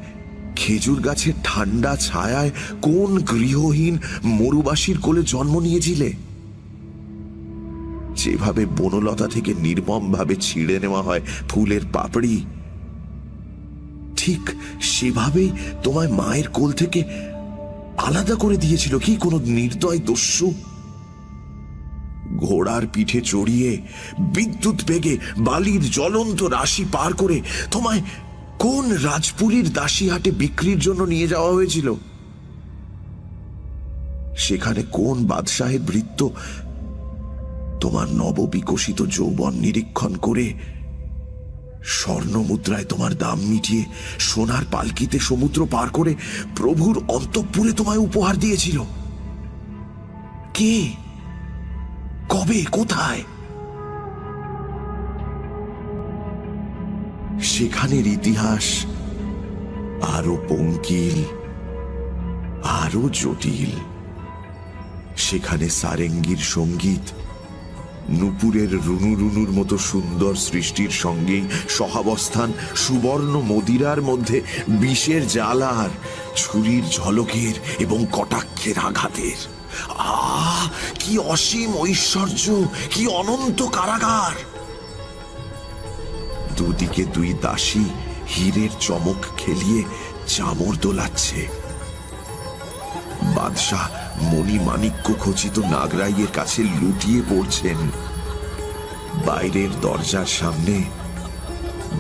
খেজুর গাছের ঠান্ডা ছায়ায় কোন গৃহহীন মরুবাসীর কোলে জন্ম নিয়েছিলে? যেভাবে বনলতা থেকে নির্মম ভাবে ছিঁড়ে নেওয়া হয় ফুলের পাপড়ি, ঠিক সেভাবেই তোমায় মায়ের কোল থেকে আলাদা করে দিয়েছিল কি কোনো নির্দয় দস্যু? ঘোড়ার পিঠে চড়িয়ে বিদ্যুৎ বেগে বালির জ্বলন্ত রাশি পার করে তোমায় কোন রাজপুরীর দাসীহাটে বিক্রির জন্য নিয়ে যাওয়া হয়েছিল? সেখানে কোন বাদশাহের ভৃত্য তোমার নববিকশিত যৌবন নিরীক্ষণ করে স্বর্ণ মুদ্রায় তোমার দাম মিটিয়ে সোনার পালকিতে সমুদ্র পার করে প্রভুর অন্তঃপুরে তোমায় উপহার দিয়েছিল? কে? কবে? কোথায়? সেখানের ইতিহাস আরো পঙ্কিল, আরো জটিল। সেখানে সারেঙ্গীর সঙ্গীত নুপুরের রুনু রুনুর মতো সুন্দর সৃষ্টির সঙ্গেই সহাবস্থান সুবর্ণ মদিরার মধ্যে বিষের জ্বালার, ছুরির ঝলকের এবং কটাক্ষের আঘাতের। কি অসীম ঐশ্বর্য, কি অনন্ত কারাগার! দুদিকে দুই দাসী হীরের চমক খেলিয়ে চামর দোলাচ্ছে। বাদশাহ মণিমাণিক্য খচিত নাগরাইয়ের কাছে লুটিয়ে পড়ছেন। বাইরের দরজার সামনে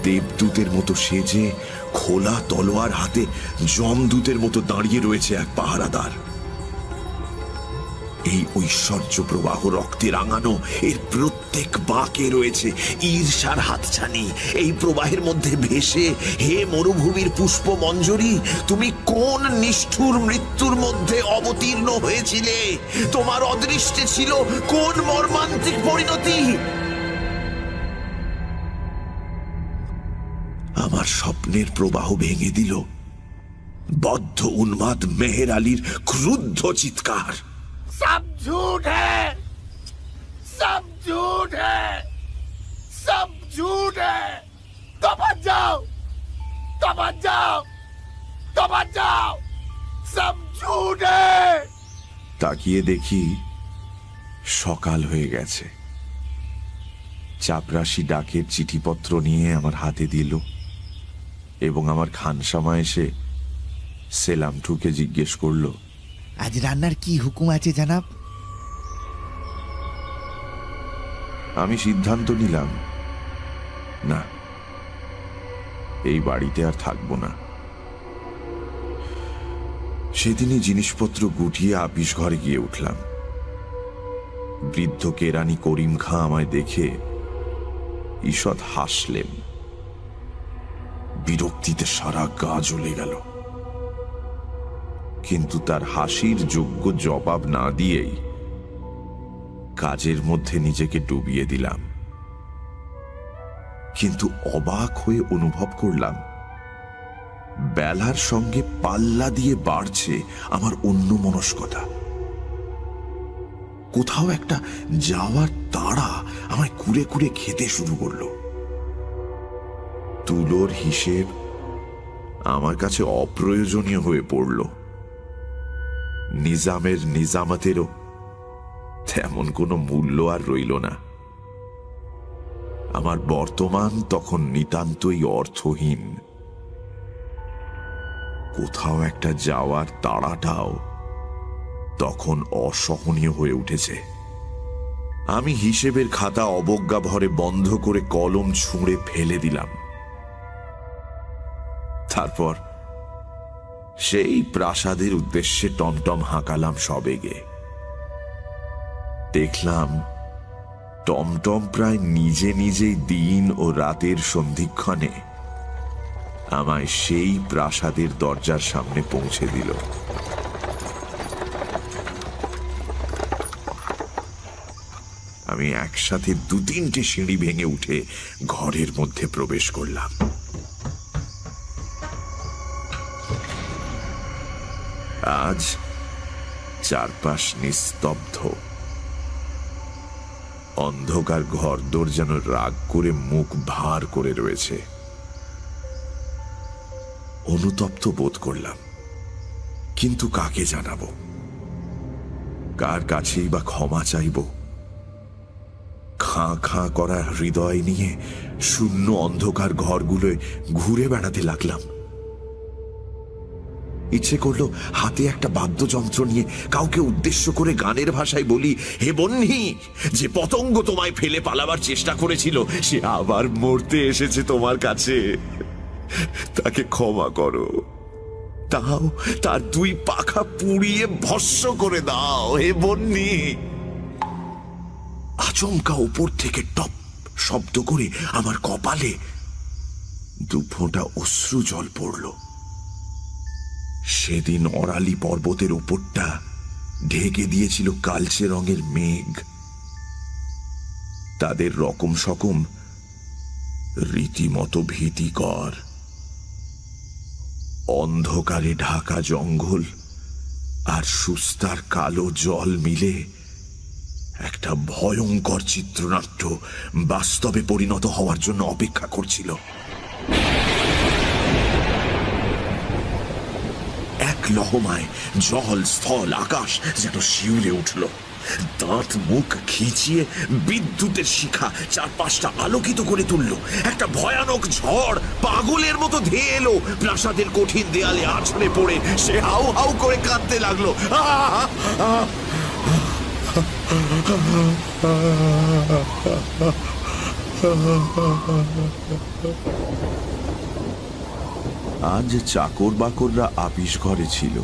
দেবদূতের মতো সেজে খোলা তলোয়ার হাতে যমদূতের মতো দাঁড়িয়ে রয়েছে এক পাহারাদার। এই ঐশ্বর্য প্রবাহ রক্তে রাঙানো, এর প্রত্যেক বাঁকে রয়েছে ঈর্ষার হাতছানি। এই প্রবাহের মধ্যে ভেসে হে মরুভূমির পুষ্প মঞ্জরি, তুমি কোন নিষ্ঠুর মৃত্যুর মধ্যে অবতীর্ণ হয়েছিলে? তোমার অদৃষ্টে ছিল কোন মর্মান্তিক পরিণতি? আমার স্বপ্নের প্রবাহ ভেঙে দিল বদ্ধ উন্মাদ মেহের আলীর ক্রুদ্ধ চিৎকার। सब झूठ है, सब झूठ है, सब झूठ है। तो बच जाओ, तो बच जाओ, तो बच जाओ, सब झूठ है। তাকিয়ে দেখি সকাল হয়ে গেছে। চাপরাশি ডাকের চিঠিপত্র নিয়ে আমার হাতে দিল এবং আমার খানসামা এসে সেলাম ঠুকে জিজ্ঞেস করলো, আজ রান্নার কি হুকুম আছে জানাব? আমি সিদ্ধান্ত নিলাম না, এই বাড়িতে আর থাকবো না। সেদিনই জিনিসপত্র গুটিয়ে আপিস ঘরে গিয়ে উঠলাম। বৃদ্ধ কেরানি করিম খাঁ আমায় দেখে ঈষৎ হাসলেন। বিরক্তিতে সারা গা জ্বলে গেল, কিন্তু তার হাসির যোগ্য জবাব না দিয়েই কাজের মধ্যে নিজেকে ডুবিয়ে দিলাম। কিন্তু অবাক হয়ে অনুভব করলাম বেলার সঙ্গে পাল্লা দিয়ে বাড়ছে আমার অন্যমনস্কতা। কোথাও একটা যাওয়ার তাড়া আমায় কুরে কুরে খেতে শুরু করল। তুলোর হিসেব আমার কাছে অপ্রয়োজনীয় হয়ে পড়ল। নিজামের নিজামাতেরও তেমন কোনো মূল্য আর রইল না। আমার বর্তমান তখন নিতান্তই অর্থহীন। কোথাও একটা যাওয়ার তাড়াটাও তখন অসহনীয় হয়ে উঠেছে। আমি হিসেবের খাতা অবজ্ঞা ভরে বন্ধ করে কলম ছুঁড়ে ফেলে দিলাম। তারপর সেই প্রাসাদের উদ্দেশ্যে টমটম হাঁকালাম সবেগে। দেখলাম টমটম প্রায় নিজে নিজেই দিন ও রাতের সন্ধিক্ষণে আমায় সেই প্রাসাদের দরজার সামনে পৌঁছে দিল। আমি একসাথে 2-3টে সিঁড়ি ভেঙে উঠে ঘরের মধ্যে প্রবেশ করলাম। আজ চারপাশ নিস্তব্ধ। অন্ধকার ঘরদোর যেন রাগ করে মুখ ভার করে রয়েছে। অনুতপ্ত বোধ করলাম, কিন্তু কাকে জানাবো? কার কাছেই বা ক্ষমা চাইব? খাঁ খাঁ করা হৃদয় নিয়ে শূন্য অন্ধকার ঘরগুলোয় ঘুরে বেড়াতে লাগলাম। ইচ্ছে করলো হাতে একটা বাদ্যযন্ত্র নিয়ে কাউকে উদ্দেশ্য করে গানের ভাষায় বলি, হে বন্যী, যে পতঙ্গ তোমায় ফেলে পালাবার চেষ্টা করেছিল সে আবার মরতে এসেছে তোমার কাছে, তাকে ক্ষমা করো, তাও তার 2 পাখা পুড়িয়ে ভস্ম করে দাও, হে বন্যী। আচমকা উপর থেকে টপ শব্দ করে আমার কপালে 2 ফোঁটা অশ্রু জল পড়ল। সেদিন অরালি পর্বতের উপরটা ঢেকে দিয়েছিল কালচে রঙের মেঘ। তাদের রকম সকম রীতিমতো ভীতিকর। অন্ধকারে ঢাকা জঙ্গল আর সুস্তার কালো জল মিলে একটা ভয়ঙ্কর চিত্রনাট্য বাস্তবে পরিণত হওয়ার জন্য অপেক্ষা করছিল। এক লহমায় জল, স্থল, আকাশ যেন শিউরে উঠল। দাঁত মুখ খিচিয়ে বিদ্যুতের শিখা চারপাশটা আলোকিত করে তুলল। একটা ভয়ানক ঝড় পাগলের মতো ধেয়ে এলো প্রাসাদের কঠিন দেয়ালে আছড়ে পড়ে। সে হাউ হাউ করে কাঁদতে লাগলো। আজ চাকর বাকররা আপিস ঘরে ছিল,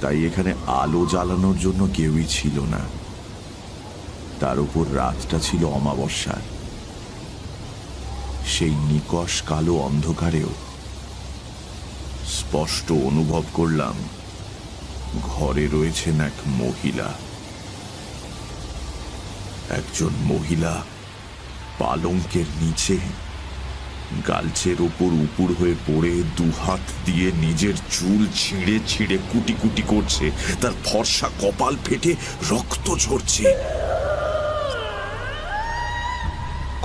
তাই এখানে আলো জ্বালানোর জন্য কেউই ছিল না। তার উপর রাতটা ছিল অমাবস্যার। সেই নিকষ কালো অন্ধকারেও স্পষ্ট অনুভব করলাম ঘরে রয়েছেন এক মহিলা। একজন মহিলা পালঙ্কের নিচে গালচের ওপর উপুড় হয়ে পড়ে 2 হাত দিয়ে নিজের চুল ছিঁড়ে ছিঁড়ে কুটি কুটি করছে। তার ফর্সা কপাল ফেটে রক্ত ঝরছে।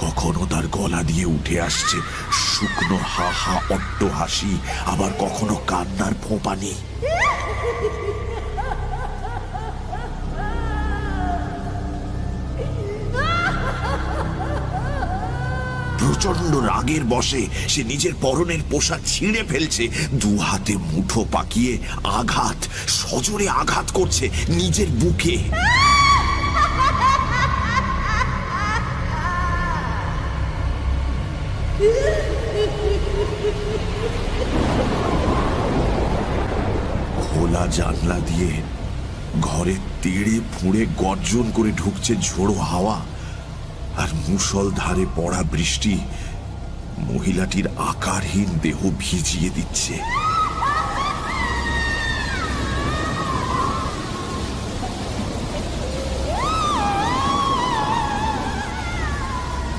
কখনো তার গলা দিয়ে উঠে আসছে শুকনো হা হা অট্ট হাসি, আবার কখনো কান্নার ফোঁপানি। প্রচন্ড রাগের বশে সে নিজের পরনের পোশাক ছিঁড়ে ফেলছে। 2 হাতে মুঠো পাকিয়ে আঘাত, সজোরে আঘাত করছে নিজের বুকে। খোলা জানলা দিয়ে ঘরে তেড়ে ফুঁড়ে গর্জন করে ঢুকছে ঝোড়ো হাওয়া, আর মুষলধারে পড়া বৃষ্টি মহিলাটির আকারহীন দেহ ভিজিয়ে দিচ্ছে।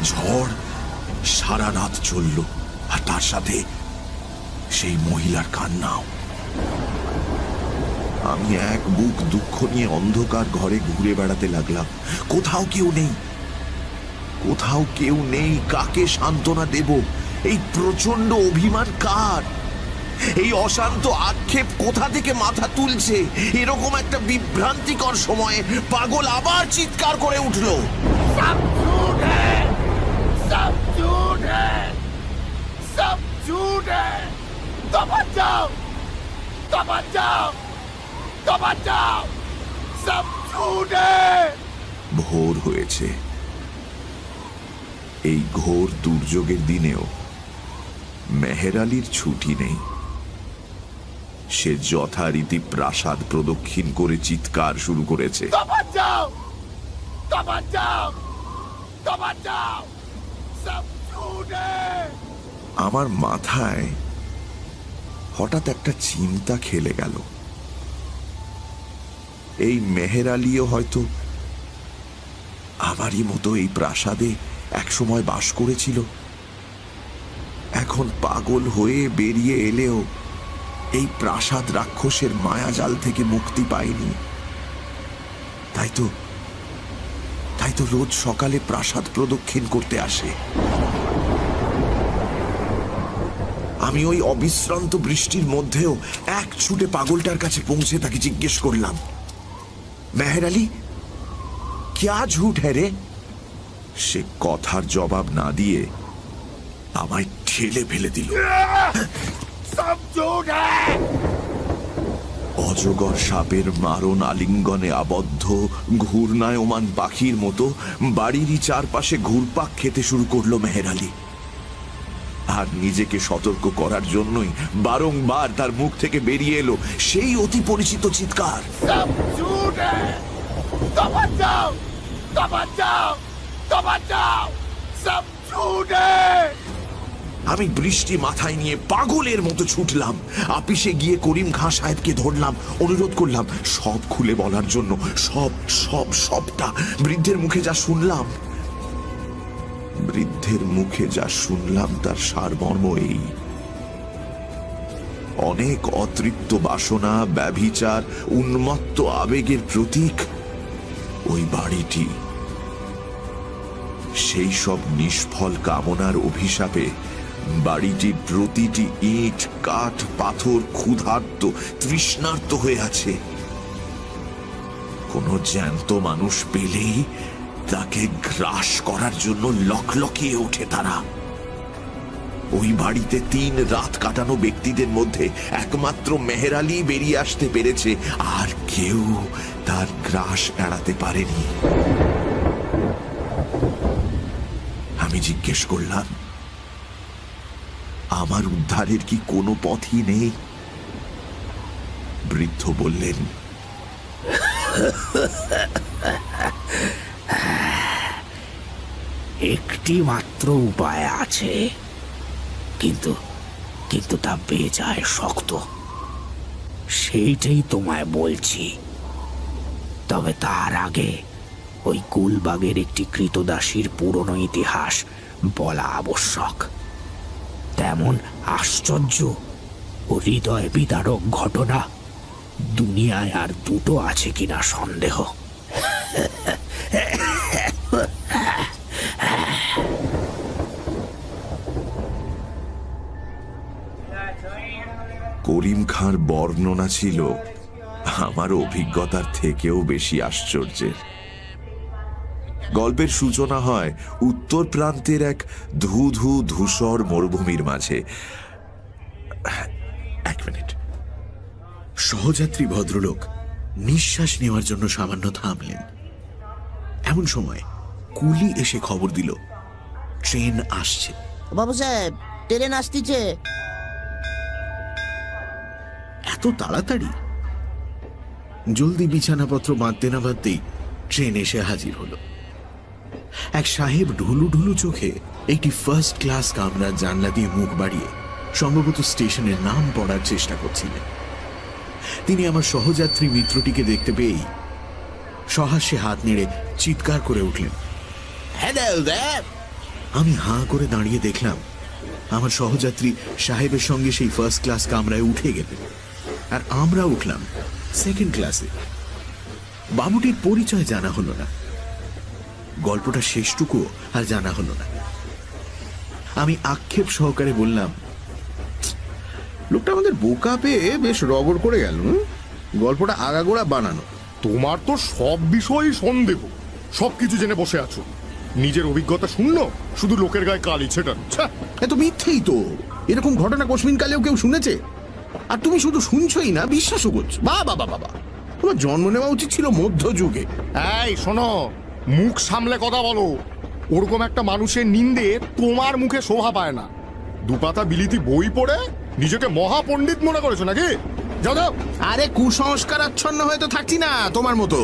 ঝড় সারা রাত চলল, আর তার সাথে সেই মহিলার কান্নাও। আমি এক বুক দুঃখ নিয়ে অন্ধকার ঘরে ঘুরে বেড়াতে লাগলাম। কোথাও কেউ নেই, কোথাও কেউ নেই। কাকে সান্ত্বনা দেব? এই প্রচন্ড অভিমান কার? এই অশান্ত আক্ষেপ কোথা থেকে মাথা তুলছে? এরকম একটা বিভ্রান্তিকর সময়ে পাগল আবার চিৎকার করে উঠল, सब झूठ है, सब झूठ है, सब झूठ है। तो बचाओ, तो बचाओ, तो बचाओ, सब झूठ है। ভোর হয়েছে। এই ঘোর দুর্যোগের দিনেও মেহের আলীর ছুটি নেই। সে যথারীতি প্রাসাদ প্রদক্ষিণ করে চিৎকার শুরু করেছে, तो बचाओ, तो बचाओ, तो बचाओ, सब झूठ है। আমার মাথায় হঠাৎ একটা চিন্তা খেলে গেল। এই মেহের আলীও হয়তো আমারই মতো এই প্রাসাদে একসময় বাস করেছিল। এখন পাগল হয়ে বেরিয়ে এলেও এই প্রাসাদ রাক্ষসের মায়াজাল থেকে মুক্তি পায়নি। তাই তো রোজ সকালে প্রাসাদ প্রদক্ষিণ করতে আসে। আমি ওই অবিশ্রান্ত বৃষ্টির মধ্যেও এক ছুটে পাগলটার কাছে পৌঁছে তাকে জিজ্ঞেস করলাম, মেহের আলী, ক্যা ঝুট হ্যাঁ রে? সে কথার জবাব না দিয়ে আমায় ঠেলে ফেলে দিল। सब झूठ है। অজগর সাপের মারণ আলিঙ্গনে আবদ্ধ ঘূর্ণায়মান পাখির মতো বাড়িরই চারপাশে ঘুরপাক খেতে শুরু করলো মেহের আলী। আর নিজেকে সতর্ক করার জন্যই বারংবার তার মুখ থেকে বেরিয়ে এলো সেই অতি পরিচিত চিৎকার, सब झूठ है। तो बचाओ, तो बचाओ, तो बचाओ, सब झूठ है। আমি বৃষ্টি মাথায় নিয়ে পাগলের মতো ছুটলাম। আপিসে গিয়ে করিম খাঁ সাহেবকে ধরলাম, অনুরোধ করলাম সব খুলে বলার জন্য। সবটা বৃদ্ধের মুখে যা শুনলাম তার সারমর্ম এই: অনেক অতৃপ্ত বাসনা, ব্যভিচার, উন্মত্ত আবেগের প্রতীক ওই বাড়িটি। সেই সব নিষ্ফল কামনার অভিশাপে বাড়িটির প্রতিটি ইট, কাঠ, পাথর ক্ষুধার্ত, তৃষ্ণার্ত হয়ে আছে। কোন জ্যান্ত মানুষ পেলেই তাকে গ্রাস করার জন্য লকলকিয়ে ওঠে তারা। ওই বাড়িতে 3 রাত কাটানো ব্যক্তিদের মধ্যে একমাত্র মেহের আলী বেরিয়ে আসতে পেরেছে, আর কেউ তার গ্রাস এড়াতে পারেনি। আমি জিজ্ঞেস করলাম, আমার উদ্ধারের কি কোনো পথই নেই? বৃদ্ধ বললেন, একটি মাত্র উপায় আছে, কিন্তু তা বেজায় শক্ত। সেইটাই তোমায় বলছি। তবে তার আগে ওই গুলবাগের একটি কৃতদাসীর পুরনো ইতিহাস বলা আবশ্যক। তেমন আশ্চর্য ও হৃদয় বিদারক ঘটনা দুনিয়ায় আর দুটো আছে কিনা সন্দেহ। করিম খাঁর বর্ণনা ছিল আমার অভিজ্ঞতার থেকেও বেশি আশ্চর্যের। গল্পের সূচনা হয় উত্তর প্রান্তের এক ধূ ধূসর মরুভূমির মাঝে। এক মিনিট। সহযাত্রী ভদ্রলোক নিঃশ্বাস নেওয়ার জন্য সামান্য থামলেন। এমন সময় কুলি এসে খবর দিল, ট্রেন আসছে। বাবু সাহেব, ট্রেন আসতেছে। এত তাড়াতাড়ি? জলদি বিছানাপত্র বাঁধতে না বাঁধতেই ট্রেন এসে হাজির হলো। এক সাহেব ঢুলু ঢুলু চোখে একটি ফার্স্ট ক্লাস কামরার জানলা দিয়ে মুখ বাড়িয়ে সম্ভবত স্টেশনের নাম পড়ার চেষ্টা করছিলেন। তিনি আমার সহযাত্রী মিত্রটিকে দেখতে পেয়েই সহাস্যে হাত নেড়ে চিৎকার করে উঠলেন, আমি হাঁ করে দাঁড়িয়ে দেখলাম আমার সহযাত্রী সাহেবের সঙ্গে সেই ফার্স্ট ক্লাস কামরায় উঠে গেলেন, আর আমরা উঠলাম সেকেন্ড ক্লাসে। বাবুটির পরিচয় জানা হলো না, গল্পটা শেষটুকু আর জানা হলো না। আমি আক্ষেপ সহকারে বললাম, লোকটা আমাদের বোকা পেয়ে বেশ রগড় করে গেল। গল্পটা আগাগোড়া বানানো। তোমার তো সব বিষয়ই সন্দেহ, সবকিছু জেনে বসে আছো। নিজের অভিজ্ঞতা শূন্য, শুধু লোকের গায়ে কালি ছেটানো। এত মিথ্যেই তো। এরকম ঘটনা কোশমিন কালেও কেউ শুনেছে? আর তুমি শুধু শুনছই না, বিশ্বাসও করছো। বাবা বাবা বাবা, তোমার জন্ম নেওয়া উচিত ছিল মধ্যযুগে। এই শোনো, মুখ সামলে কথা বলো। ওরকম একটা মানুষের নিন্দে তোমার মুখে শোভা পায় না। দুপাতা বিলিতি বই পড়ে নিজেকে মহাপণ্ডিত মনে করেছো নাকি? যাও যাও। আরে কুসংস্কার আচ্ছন্ন হয়ে তো থাকছি না তোমার মতো।